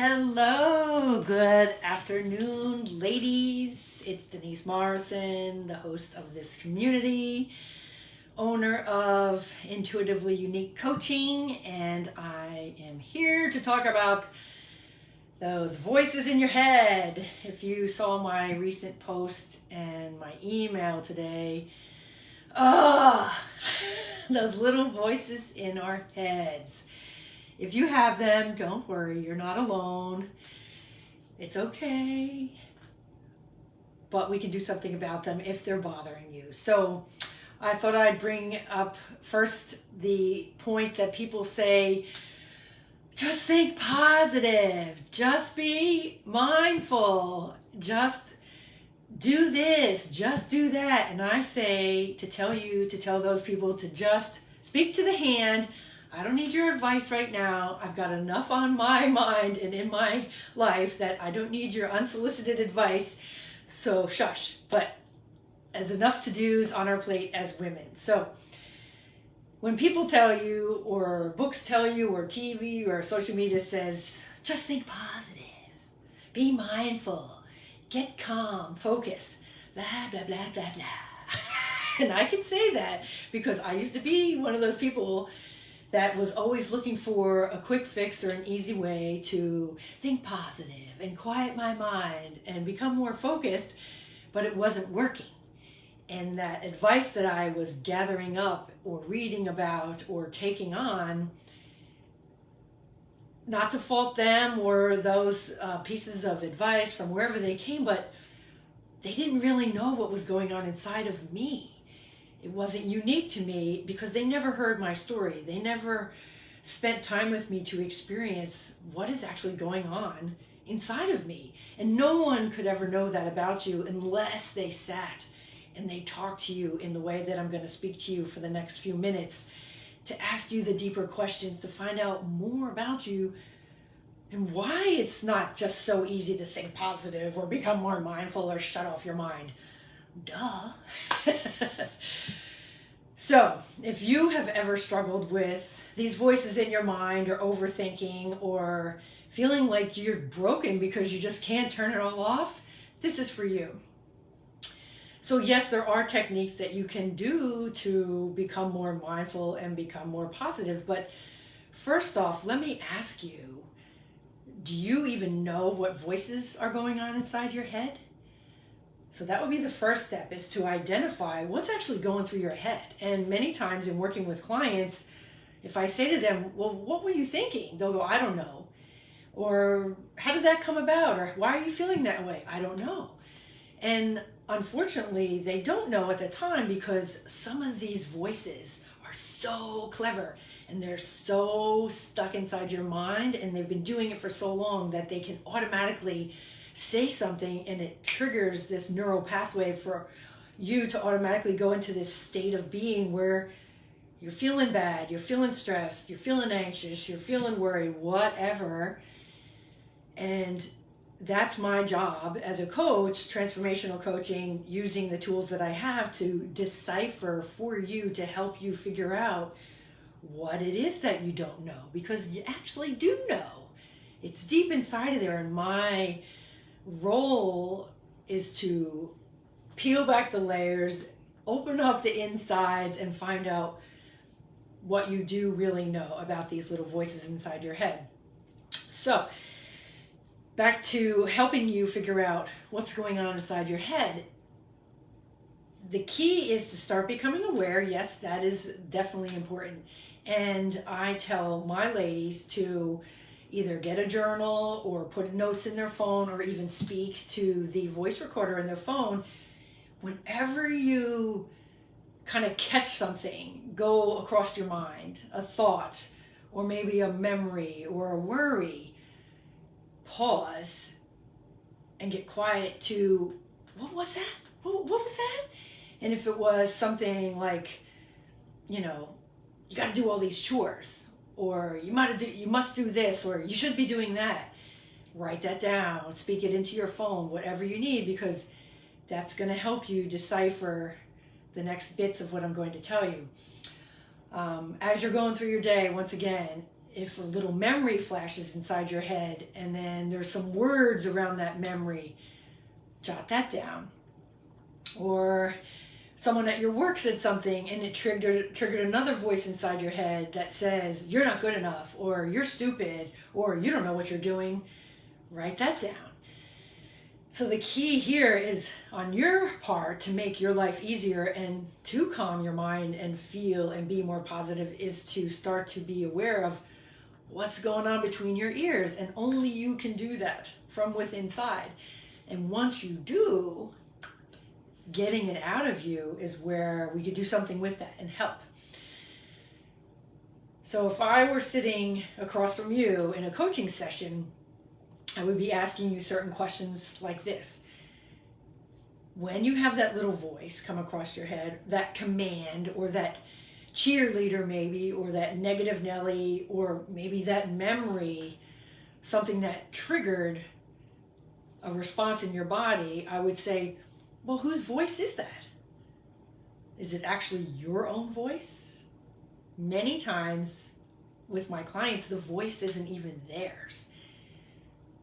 Hello, good afternoon, ladies. It's Denise Morrison, the host of this community, owner of Intuitively Unique Coaching, and I am here to talk about those voices in your head. If you saw my recent post and my email today, ah, those little voices in our heads. If you have them, don't worry, you're not alone. It's okay. But we can do something about them if they're bothering you. So I thought I'd bring up first the point that people say, just think positive, just be mindful, just do this, just do that. And I say to tell those people to just speak to the hand. I don't need your advice right now. I've got enough on my mind and in my life that I don't need your unsolicited advice. So shush. But as enough to-dos on our plate as women. So when people tell you, or books tell you, or TV or social media says, just think positive, be mindful, get calm, focus, blah, blah, blah, blah, blah. And I can say that because I used to be one of those people that was always looking for a quick fix or an easy way to think positive and quiet my mind and become more focused, but it wasn't working. And that advice that I was gathering up or reading about or taking on, not to fault them or those pieces of advice from wherever they came, but they didn't really know what was going on inside of me. It wasn't unique to me because they never heard my story. They never spent time with me to experience what is actually going on inside of me. And no one could ever know that about you unless they sat and they talked to you in the way that I'm going to speak to you for the next few minutes, to ask you the deeper questions, to find out more about you and why it's not just so easy to think positive or become more mindful or shut off your mind. Duh. So, if you have ever struggled with these voices in your mind or overthinking or feeling like you're broken because you just can't turn it all off, this is for you. So yes, there are techniques that you can do to become more mindful and become more positive, but first off, let me ask you, do you even know what voices are going on inside your head? So that would be the first step, is to identify what's actually going through your head. And many times in working with clients, if I say to them, well, what were you thinking? They'll go, I don't know. Or how did that come about? Or why are you feeling that way? I don't know. And unfortunately, they don't know at the time because some of these voices are so clever and they're so stuck inside your mind and they've been doing it for so long that they can automatically say something and it triggers this neural pathway for you to automatically go into this state of being where you're feeling bad, you're feeling stressed, you're feeling anxious, you're feeling worried, whatever. And that's my job as a coach, transformational coaching, using the tools that I have to decipher for you to help you figure out what it is that you don't know, because you actually do know. It's deep inside of there, and my role is to peel back the layers, open up the insides, and find out what you do really know about these little voices inside your head. So back to helping you figure out what's going on inside your head. The key is to start becoming aware. Yes, that is definitely important. And I tell my ladies to either get a journal or put notes in their phone or even speak to the voice recorder in their phone. Whenever you kind of catch something go across your mind, a thought or maybe a memory or a worry, pause and get quiet to, what was that? What was that? And if it was something like, you got to do all these chores, or you must do this, or you should be doing that, write that down, speak it into your phone, whatever you need, because that's going to help you decipher the next bits of what I'm going to tell you. As you're going through your day, once again, if a little memory flashes inside your head and then there's some words around that memory, jot that down. Or someone at your work said something and it triggered another voice inside your head that says, you're not good enough, or you're stupid, or you don't know what you're doing. Write that down. So the key here is on your part to make your life easier and to calm your mind and feel and be more positive is to start to be aware of what's going on between your ears. And only you can do that from within inside. And once you do, getting it out of you is where we could do something with that and help. So if I were sitting across from you in a coaching session, I would be asking you certain questions like this. When you have that little voice come across your head, that command or that cheerleader maybe, or that negative Nelly, or maybe that memory, something that triggered a response in your body, I would say, well, whose voice is that? Is it actually your own voice? Many times with my clients, the voice isn't even theirs.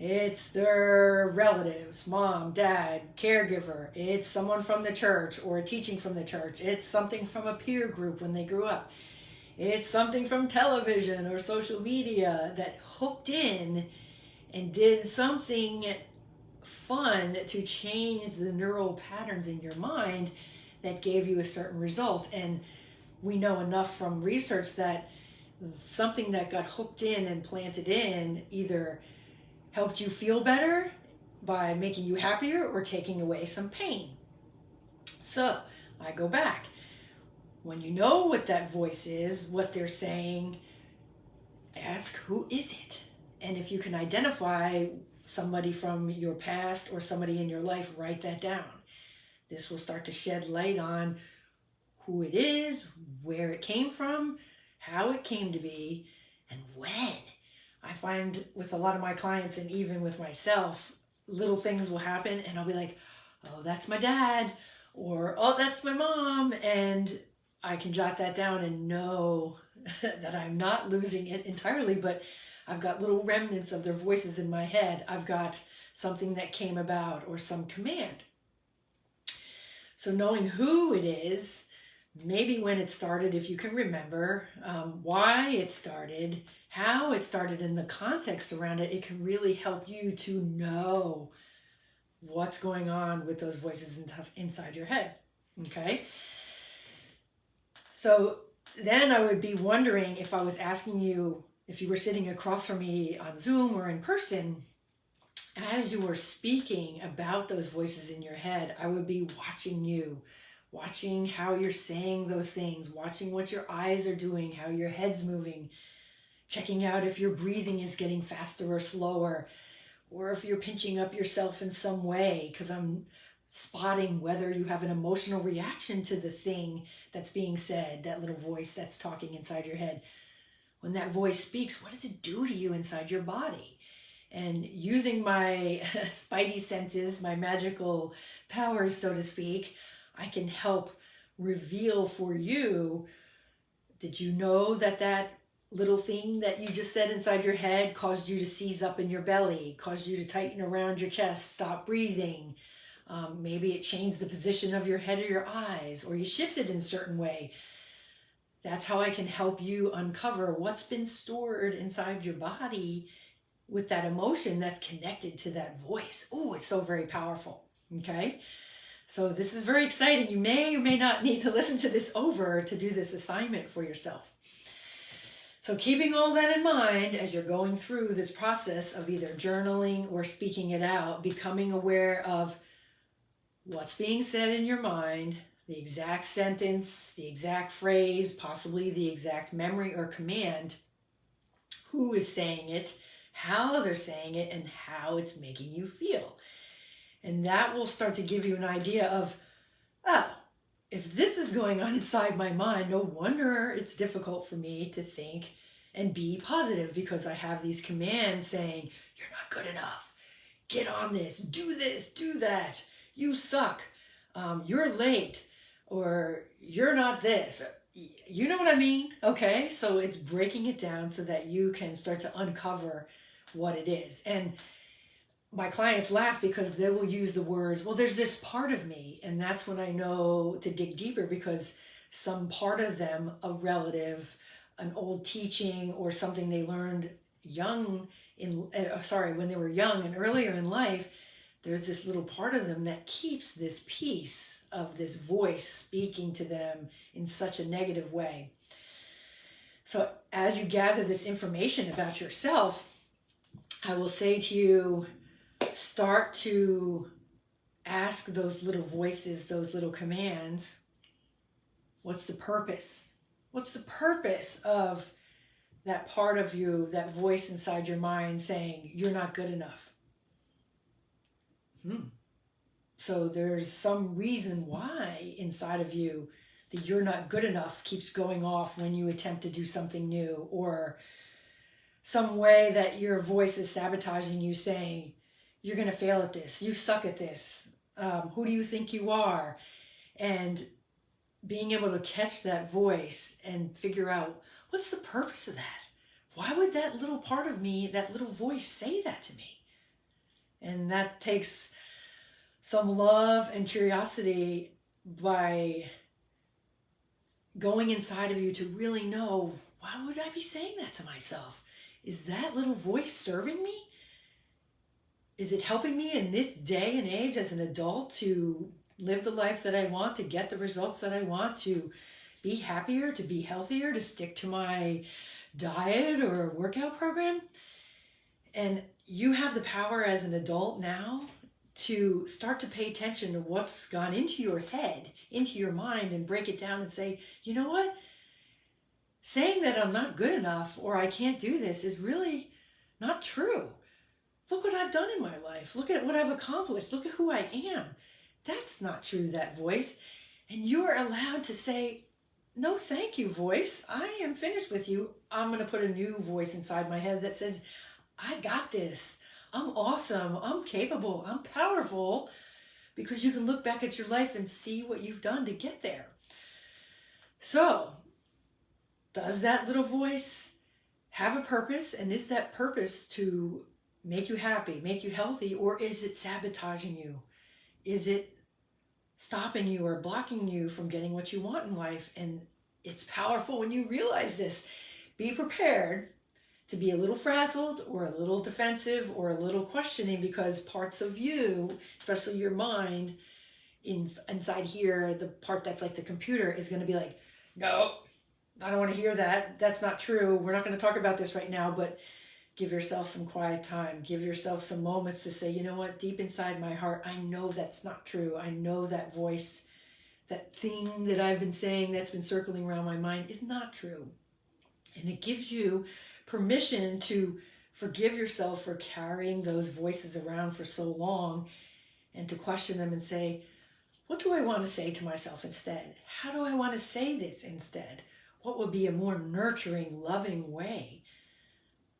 It's their relatives, mom, dad, caregiver. It's someone from the church or a teaching from the church. It's something from a peer group when they grew up. It's something from television or social media that hooked in and did something fun to change the neural patterns in your mind that gave you a certain result. And we know enough from research that something that got hooked in and planted in either helped you feel better by making you happier or taking away some pain. So I go back. When you know what that voice is, what they're saying, ask, who is it? And if you can identify somebody from your past or somebody in your life, write that down. This will start to shed light on who it is, where it came from, how it came to be, and when. I find with a lot of my clients and even with myself, little things will happen and I'll be like, oh, that's my dad, or oh, that's my mom. And I can jot that down and know that I'm not losing it entirely, but I've got little remnants of their voices in my head. I've got something that came about or some command. So knowing who it is, maybe when it started, if you can remember, why it started, how it started, and the context around it, it can really help you to know what's going on with those voices inside your head. Okay? So then I would be wondering, if I was asking you, if you were sitting across from me on Zoom or in person, as you were speaking about those voices in your head, I would be watching you, watching how you're saying those things, watching what your eyes are doing, how your head's moving, checking out if your breathing is getting faster or slower, or if you're pinching up yourself in some way, because I'm spotting whether you have an emotional reaction to the thing that's being said, that little voice that's talking inside your head. When that voice speaks, what does it do to you inside your body? And using my spidey senses, my magical powers, so to speak, I can help reveal for you, did you know that little thing that you just said inside your head caused you to seize up in your belly, caused you to tighten around your chest, stop breathing? Maybe it changed the position of your head or your eyes, or you shifted in a certain way. That's how I can help you uncover what's been stored inside your body with that emotion that's connected to that voice. Oh, it's so very powerful. Okay? So this is very exciting. You may or may not need to listen to this over to do this assignment for yourself. So keeping all that in mind as you're going through this process of either journaling or speaking it out, becoming aware of what's being said in your mind, the exact sentence, the exact phrase, possibly the exact memory or command, who is saying it, how they're saying it, and how it's making you feel. And that will start to give you an idea of, oh, if this is going on inside my mind, no wonder it's difficult for me to think and be positive, because I have these commands saying, you're not good enough, get on this, do that, you suck, you're late, or you're not this. You know what I mean? Okay, so it's breaking it down so that you can start to uncover what it is. And my clients laugh because they will use the words, well, there's this part of me. And that's when I know to dig deeper, because some part of them, a relative, an old teaching, or something they learned when they were young and earlier in life, there's this little part of them that keeps this piece of this voice speaking to them in such a negative way. So as you gather this information about yourself, I will say to you, start to ask those little voices, those little commands, what's the purpose? What's the purpose of that part of you, that voice inside your mind saying, you're not good enough? So there's some reason why inside of you that you're not good enough keeps going off when you attempt to do something new, or some way that your voice is sabotaging you, saying, you're going to fail at this, you suck at this, who do you think you are? And being able to catch that voice and figure out, what's the purpose of that? Why would that little part of me, that little voice, say that to me? And that takes some love and curiosity by going inside of you to really know, why would I be saying that to myself? Is that little voice serving me? Is it helping me in this day and age as an adult to live the life that I want, to get the results that I want, to be happier, to be healthier, to stick to my diet or workout program? And you have the power as an adult now to start to pay attention to what's gone into your head, into your mind, and break it down and say, you know what? Saying that I'm not good enough or I can't do this is really not true. Look what I've done in my life. Look at what I've accomplished. Look at who I am. That's not true, that voice. And you're allowed to say, no, thank you, voice. I am finished with you. I'm going to put a new voice inside my head that says, I got this. I'm awesome. I'm capable. I'm powerful. Because you can look back at your life and see what you've done to get there. So, does that little voice have a purpose? And is that purpose to make you happy, make you healthy, or is it sabotaging you? Is it stopping you or blocking you from getting what you want in life? And it's powerful when you realize this. Be prepared to be a little frazzled or a little defensive or a little questioning, because parts of you, especially your mind inside here, the part that's like the computer, is going to be like, no, I don't want to hear that. That's not true. We're not going to talk about this right now, but give yourself some quiet time. Give yourself some moments to say, you know what, deep inside my heart, I know that's not true. I know that voice, that thing that I've been saying that's been circling around my mind is not true. And it gives you permission to forgive yourself for carrying those voices around for so long, and to question them and say, what do I want to say to myself instead? How do I want to say this instead? What would be a more nurturing, loving way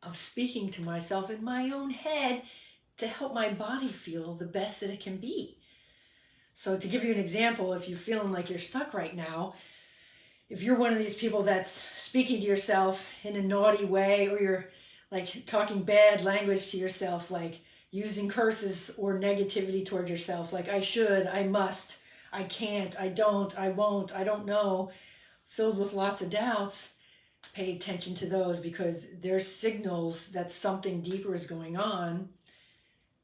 of speaking to myself in my own head to help my body feel the best that it can be? So to give you an example, if you're feeling like you're stuck right now, if you're one of these people that's speaking to yourself in a naughty way, or you're like talking bad language to yourself, like using curses or negativity towards yourself, like I should, I must, I can't, I don't, I won't, I don't know, filled with lots of doubts, pay attention to those, because there's signals that something deeper is going on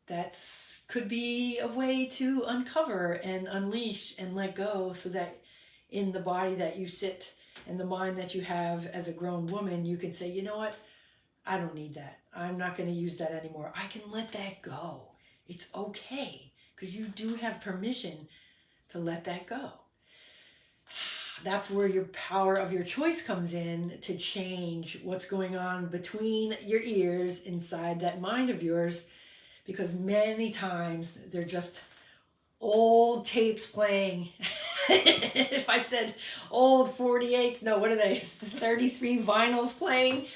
that could be a way to uncover and unleash and let go, so that in the body that you sit and the mind that you have as a grown woman, you can say, you know what? I don't need that. I'm not going to use that anymore. I can let that go. It's okay, because you do have permission to let that go. That's where your power of your choice comes in, to change what's going on between your ears inside that mind of yours, because many times they're just old tapes playing. If I said old 48s, no, what are they, 33 vinyls playing,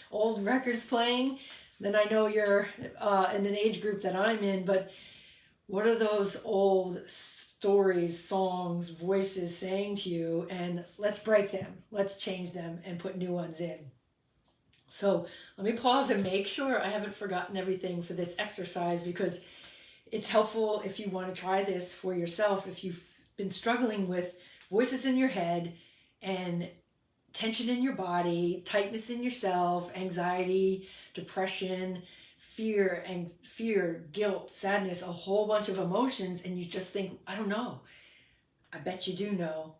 old records playing, then I know you're in an age group that I'm in. But what are those old stories, songs, voices saying to you, and let's break them. Let's change them and put new ones in. So let me pause and make sure I haven't forgotten everything for this exercise, because it's helpful if you want to try this for yourself. If you've been struggling with voices in your head and tension in your body, tightness in yourself, anxiety, depression, fear, guilt, sadness, a whole bunch of emotions, and you just think, I don't know. I bet you do know.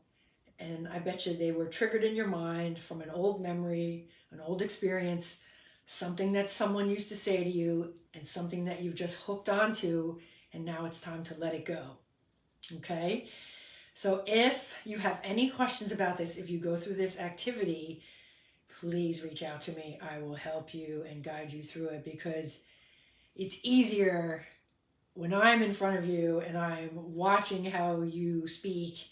And I bet you they were triggered in your mind from an old memory, an old experience, something that someone used to say to you, and something that you've just hooked onto, and now it's time to let it go. Okay? So if you have any questions about this, if you go through this activity, please reach out to me. I will help you and guide you through it, because it's easier when I'm in front of you and I'm watching how you speak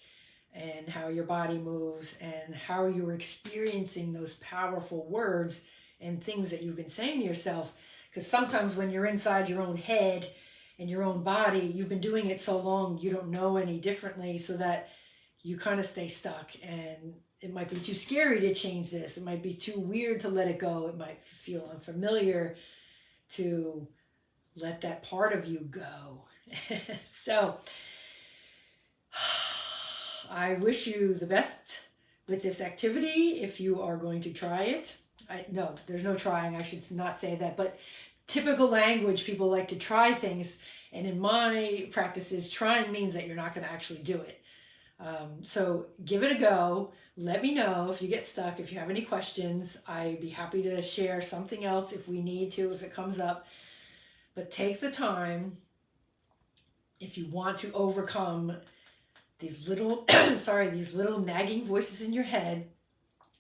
and how your body moves and how you're experiencing those powerful words and things that you've been saying to yourself. Because sometimes when you're inside your own head and your own body, you've been doing it so long you don't know any differently, so that you kind of stay stuck, and it might be too scary to change this. It might be too weird to let it go. It might feel unfamiliar to let that part of you go. So I wish you the best with this activity if you are going to try it. No, there's no trying. I should not say that. But typical language, people like to try things. And in my practices, trying means that you're not going to actually do it. So give it a go. Let me know if you get stuck, if you have any questions. I'd be happy to share something else if we need to, if it comes up. But take the time, if you want to overcome these little, these little nagging voices in your head,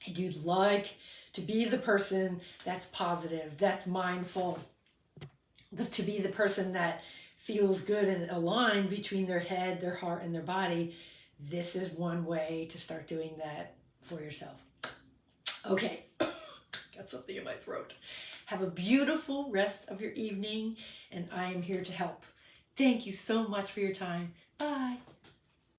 and you'd like to be the person that's positive, that's mindful, to be the person that feels good and aligned between their head, their heart, and their body, this is one way to start doing that for yourself. Okay, got something in my throat. Have a beautiful rest of your evening, and I am here to help. Thank you so much for your time. Bye.